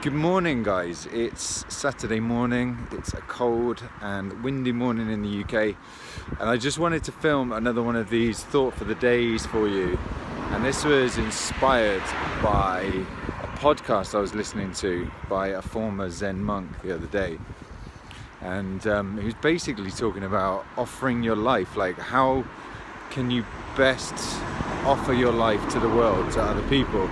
Good morning, guys. It's Saturday morning. It's a cold and windy morning in the UK, and I just wanted to film another one of these thought for the days for you. And this was inspired by a podcast I was listening to by a former Zen monk the other day, and he was basically talking about offering your life. Like, how can you best offer your life to the world, to other people?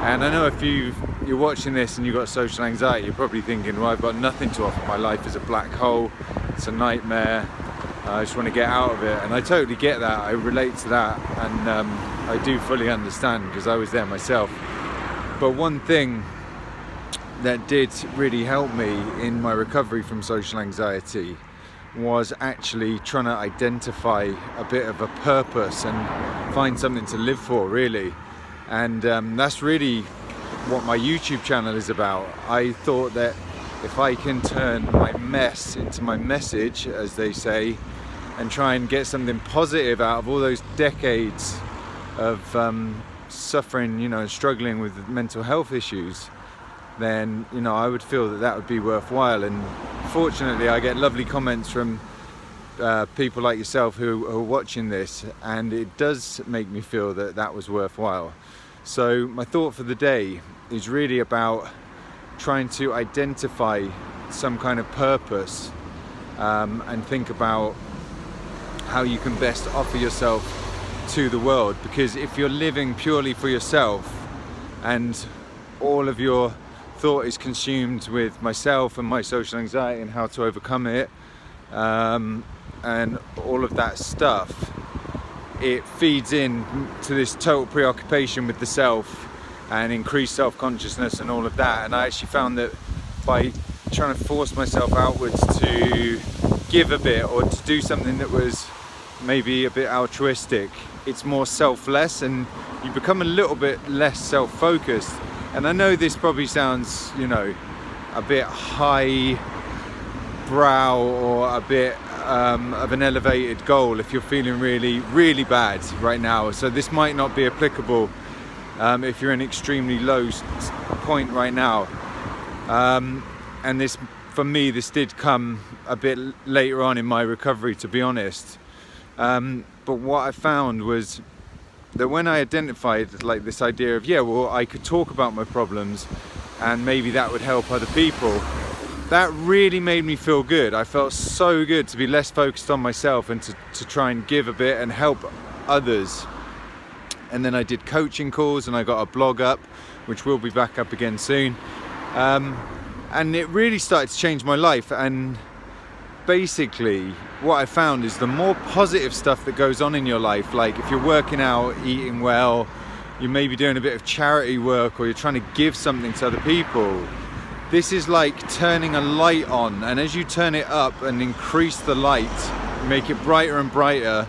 And I know if you're watching this and you've got social anxiety, you're probably thinking, well, I've got nothing to offer. My life is a black hole. It's a nightmare. I just want to get out of it. And I totally get that. I relate to that. And I do fully understand, because I was there myself. But one thing that did really help me in my recovery from social anxiety was actually trying to identify a bit of a purpose and find something to live for, really. And that's really what my YouTube channel is about. I thought that if I can turn my mess into my message, as they say, and try and get something positive out of all those decades of suffering, and struggling with mental health issues, then, I would feel that would be worthwhile. And fortunately, I get lovely comments from people like yourself who are watching this, and it does make me feel that was worthwhile. So my thought for the day is really about trying to identify some kind of purpose, and think about how you can best offer yourself to the world. Because if you're living purely for yourself and all of your thought is consumed with myself and my social anxiety and how to overcome it, and all of that stuff, it feeds in to this total preoccupation with the self and increased self-consciousness and all of that. And I actually found that by trying to force myself outwards to give a bit, or to do something that was maybe a bit altruistic, it's more selfless and you become a little bit less self-focused. And I know this probably sounds, a bit high brow or a bit of an elevated goal if you're feeling really, really bad right now. So this might not be applicable if you're in an extremely low point right now. And this, for me, this did come a bit later on in my recovery, to be honest. But what I found was that when I identified this idea of, I could talk about my problems and maybe that would help other people, that really made me feel good. I felt so good to be less focused on myself and to try and give a bit and help others. And then I did coaching calls and I got a blog up, which will be back up again soon. And it really started to change my life. And basically what I found is the more positive stuff that goes on in your life, like if you're working out, eating well, you may be doing a bit of charity work, or you're trying to give something to other people, this is like turning a light on, and as you turn it up and increase the light, make it brighter and brighter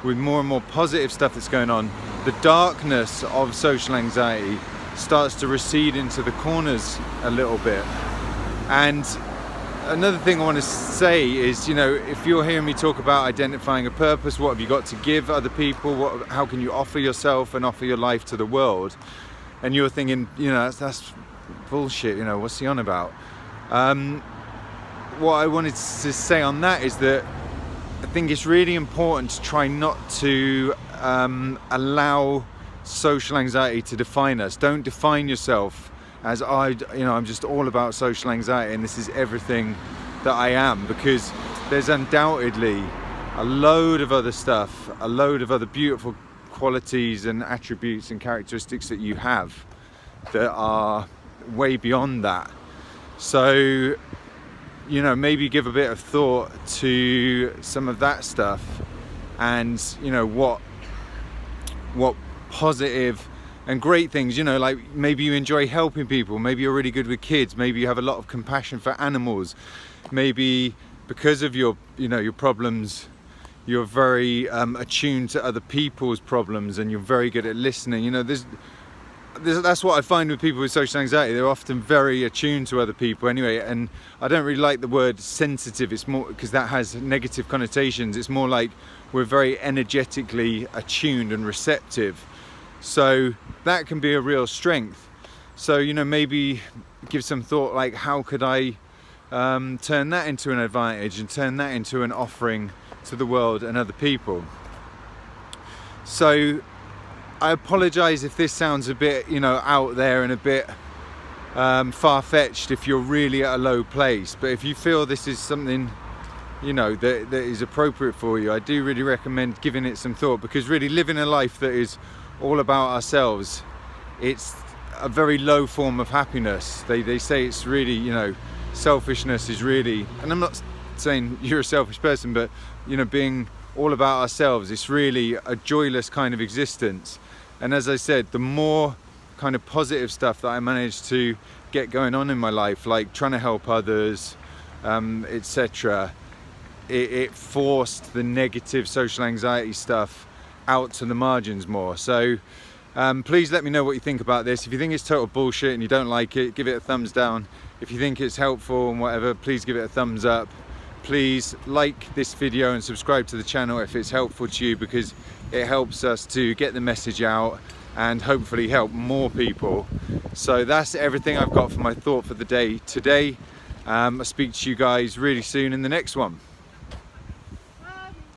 with more and more positive stuff that's going on, the darkness of social anxiety starts to recede into the corners a little bit. And another thing I want to say is, if you're hearing me talk about identifying a purpose, what have you got to give other people, how can you offer yourself and offer your life to the world, and you're thinking, that's bullshit, what's he on about? What I wanted to say on that is that I think it's really important to try not to allow social anxiety to define us. Don't define yourself as I'm just all about social anxiety and this is everything that I am, because there's undoubtedly a load of other stuff, a load of other beautiful qualities and attributes and characteristics that you have that are way beyond that. So maybe give a bit of thought to some of that stuff, and what positive and great things, like maybe you enjoy helping people, maybe you're really good with kids, maybe you have a lot of compassion for animals, maybe because of your problems you're very attuned to other people's problems and you're very good at listening. That's what I find with people with social anxiety. They're often very attuned to other people anyway, and I don't really like the word sensitive. It's more because that has negative connotations. It's more like we're very energetically attuned and receptive. So that can be a real strength. So, you know, maybe give some thought, like how could I turn that into an advantage and turn that into an offering to the world and other people. So I apologize if this sounds a bit, you know, out there and a bit far-fetched if you're really at a low place, but if you feel this is something, you know, that is appropriate for you, I do really recommend giving it some thought, because really living a life that is all about ourselves, it's a very low form of happiness. They say it's really, you know, selfishness is really, and I'm not saying you're a selfish person, but, you know, being all about ourselves, it's really a joyless kind of existence. And as I said, the more kind of positive stuff that I managed to get going on in my life, like trying to help others, etc., it forced the negative social anxiety stuff out to the margins more. So please let me know what you think about this. If you think it's total bullshit and you don't like it, give it a thumbs down. If you think it's helpful and whatever, please give it a thumbs up. Please like this video and subscribe to the channel if it's helpful to you, because it helps us to get the message out and hopefully help more people. So that's everything I've got for my thought for the day today. I'll speak to you guys really soon in the next one.